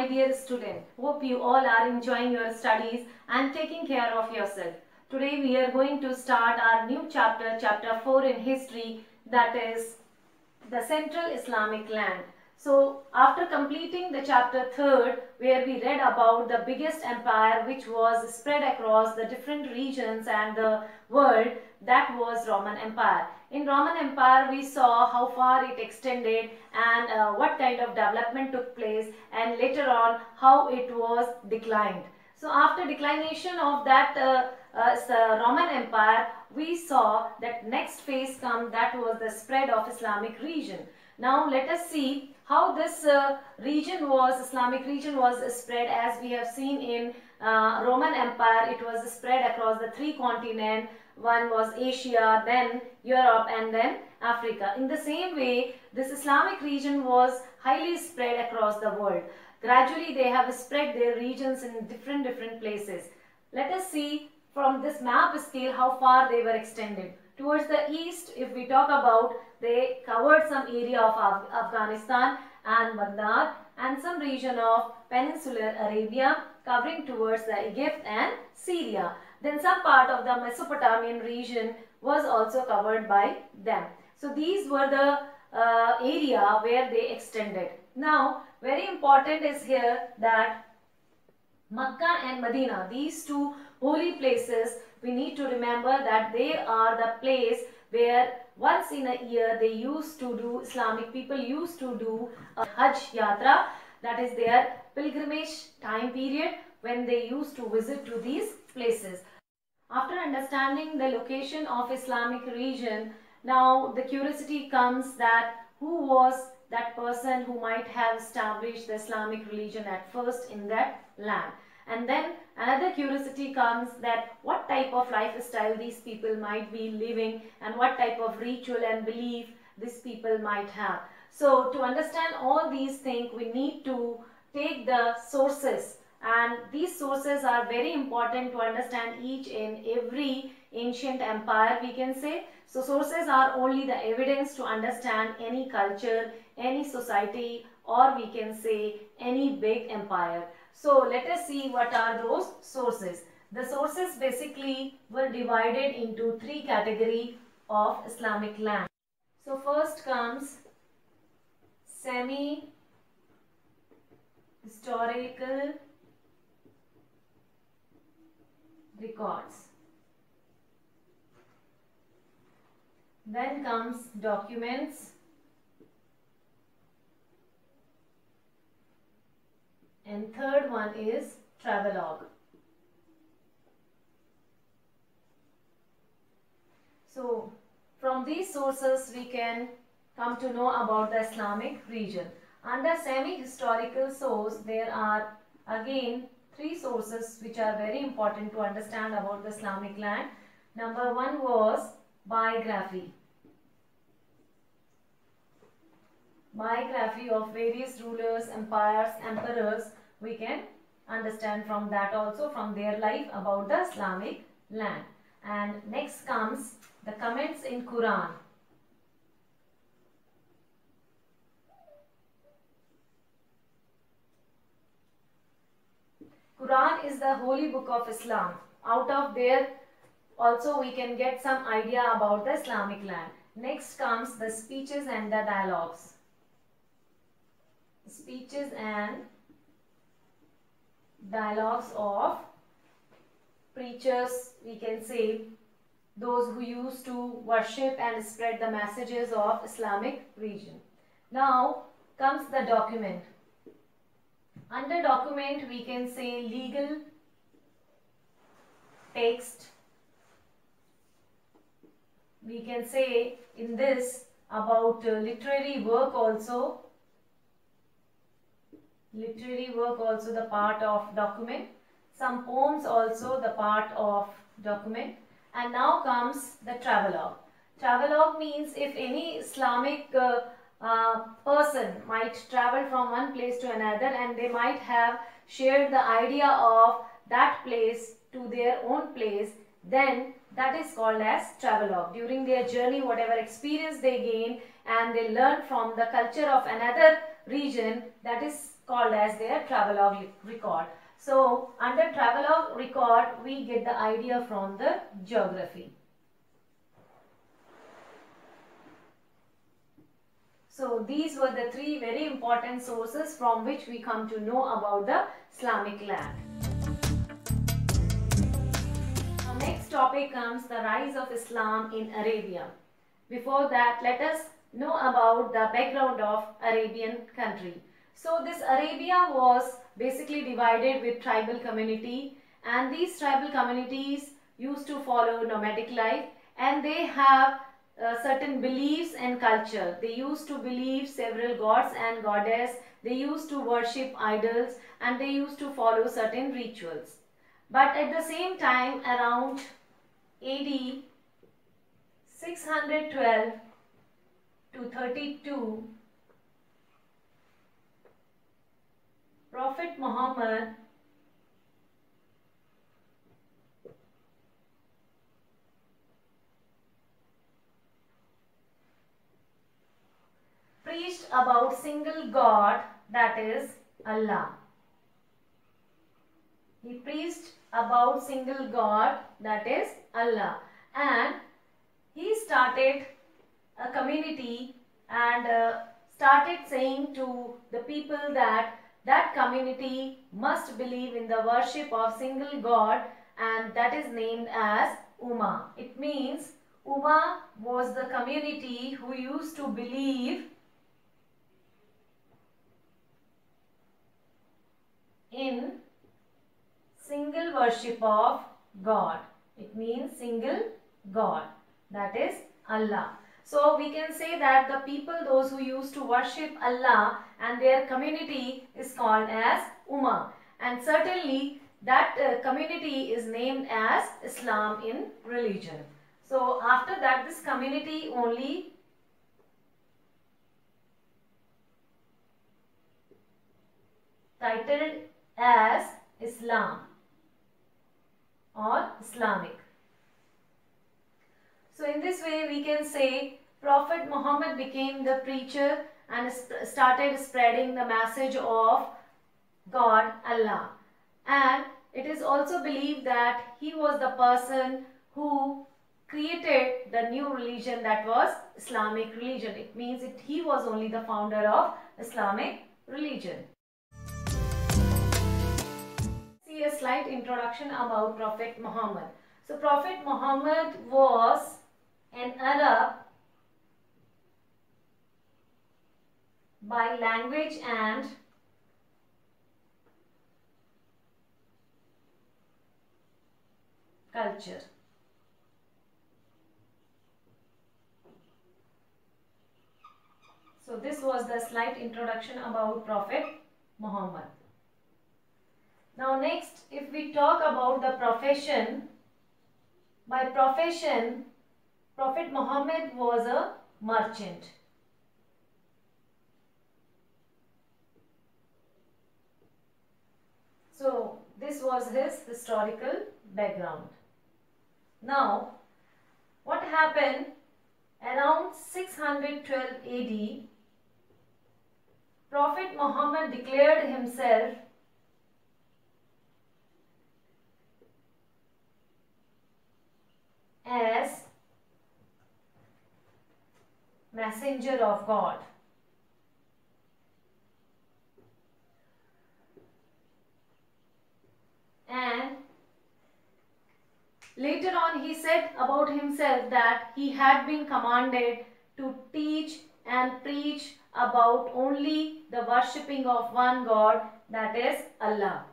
my dear student. Hope you all are enjoying your studies and taking care of yourself. Today we are going to start our new chapter, chapter 4 in history, that is the Central Islamic Land. So after completing the chapter 3rd, where we read about the biggest empire which was spread across the different regions and the world, that was Roman Empire. In Roman Empire, we saw how far it extended and what kind of development took place, and later on how it was declined. So after declination of that Roman Empire, we saw that next phase come, that was the spread of Islamic region. Now let us see how this Islamic region was spread. As we have seen in Roman Empire, it was spread across the 3 continents. One was Asia, then Europe, and then Africa. In the same way, this Islamic region was highly spread across the world. Gradually, they have spread their regions in different places. Let us see from this map scale how far they were extended. Towards the east, if we talk about, they covered some area of Afghanistan and Baghdad and some region of peninsular Arabia, covering towards the Egypt and Syria. Then some part of the Mesopotamian region was also covered by them. So these were the area where they extended. Now very important is here that Makkah and Medina, these two holy places, we need to remember that they are the place where once in a year they used to do, Islamic people used to do a Hajj Yatra, that is their pilgrimage time period when they used to visit to these places. After understanding the location of Islamic region, now the curiosity comes that who was that person who might have established the Islamic religion at first in that land. And then another curiosity comes that what type of lifestyle these people might be living and what type of ritual and belief these people might have. So to understand all these things, we need to take the sources, and these sources are very important to understand each and every ancient empire, we can say. So sources are only the evidence to understand any culture, any society, or we can say any big empire. So let us see what are those sources. The sources basically were divided into 3 categories of Islamic land. So first comes semi-historical records. Then comes documents. And third one is travelogue. So from these sources we can come to know about the Islamic region. Under semi-historical source, there are again 3 sources which are very important to understand about the Islamic land. Number 1 was biography. Biography of various rulers, empires, emperors, we can understand from that also, from their life about the Islamic land. And next comes the comments in Quran. Quran is the holy book of Islam. Out of there also we can get some idea about the Islamic land. Next comes the speeches and the dialogues. Speeches and dialogues of preachers, we can say, those who used to worship and spread the messages of Islamic region. Now comes the document. Under document we can say legal text. We can say in this about literary work also. Literary work also the part of document. Some poems also the part of document. And now comes the travelogue. Travelogue means if any Islamic person might travel from one place to another and they might have shared the idea of that place to their own place, then that is called as travelogue. During their journey, whatever experience they gain and they learn from the culture of another region, that is called as their travelogue record. So under travelogue record we get the idea from the geography. So these were the three very important sources from which we come to know about the Islamic land. Now next topic comes the rise of Islam in Arabia. Before that, let us know about the background of Arabian country. So this Arabia was basically divided with tribal community, and these tribal communities used to follow nomadic life, and they have certain beliefs and culture. They used to believe several gods and goddess, they used to worship idols, and they used to follow certain rituals. But at the same time, around AD 612 to 32, Prophet Muhammad preached about single God, that is Allah. He preached about single God, that is Allah, and he started a community and started saying to the people that that community must believe in the worship of single God, and that is named as Ummah. It means Ummah was the community who used to believe in single worship of God. It means single God, that is Allah. So we can say that the people, those who used to worship Allah, and their community is called as Ummah, and certainly that community is named as Islam in religion. So after that, this community only titled as Islam or Islamic. So in this way we can say Prophet Muhammad became the preacher and started spreading the message of God, Allah. And it is also believed that he was the person who created the new religion, that was Islamic religion. It means he was only the founder of Islamic religion. See a slight introduction about Prophet Muhammad. So Prophet Muhammad was an Arab by language and culture. So this was the slight introduction about Prophet Muhammad. Now next, if we talk about the profession, by profession Prophet Muhammad was a merchant. So this was his historical background. Now what happened around 612 AD, Prophet Muhammad declared himself as messenger of God. And later on he said about himself that he had been commanded to teach and preach about only the worshipping of one God, that is Allah.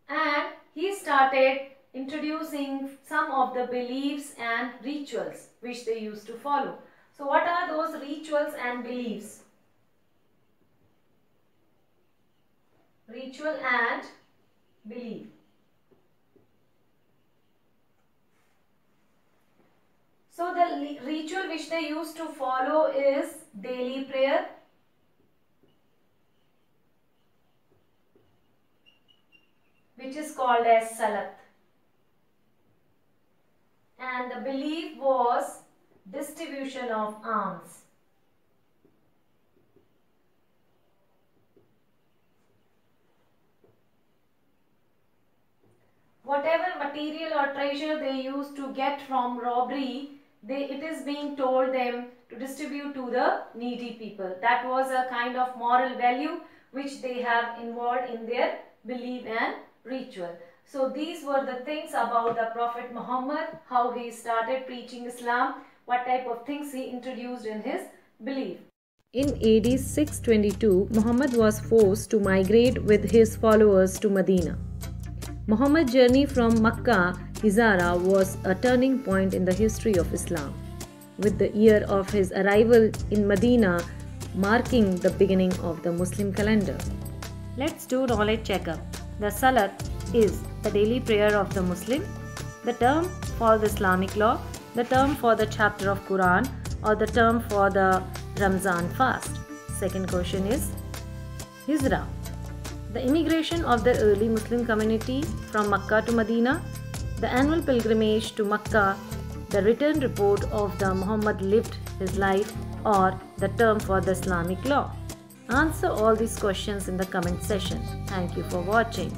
And he started introducing some of the beliefs and rituals which they used to follow. So what are those rituals and beliefs? Ritual and belief. So the ritual which they used to follow is daily prayer, which is called as Salat. And the belief was distribution of alms. whatever material or treasure they used to get from robbery, it is being told them to distribute to the needy people. That was a kind of moral value which they have involved in their belief and ritual. So these were the things about the Prophet Muhammad, how he started preaching Islam, what type of things he introduced in his belief. In AD 622, Muhammad was forced to migrate with his followers to Medina. Muhammad's journey from Makkah, Hijra, was a turning point in the history of Islam, with the year of his arrival in Medina marking the beginning of the Muslim calendar. Let's do knowledge checkup. The Salat is the daily prayer of the Muslim, the term for the Islamic law, the term for the chapter of Quran, or the term for the Ramzan fast. Second question is Hijra, the immigration of the early Muslim community from Makkah to Medina, the annual pilgrimage to Makkah, the written report of the Muhammad lived his life, or the term for the Islamic law. Answer all these questions in the comment section. Thank you for watching.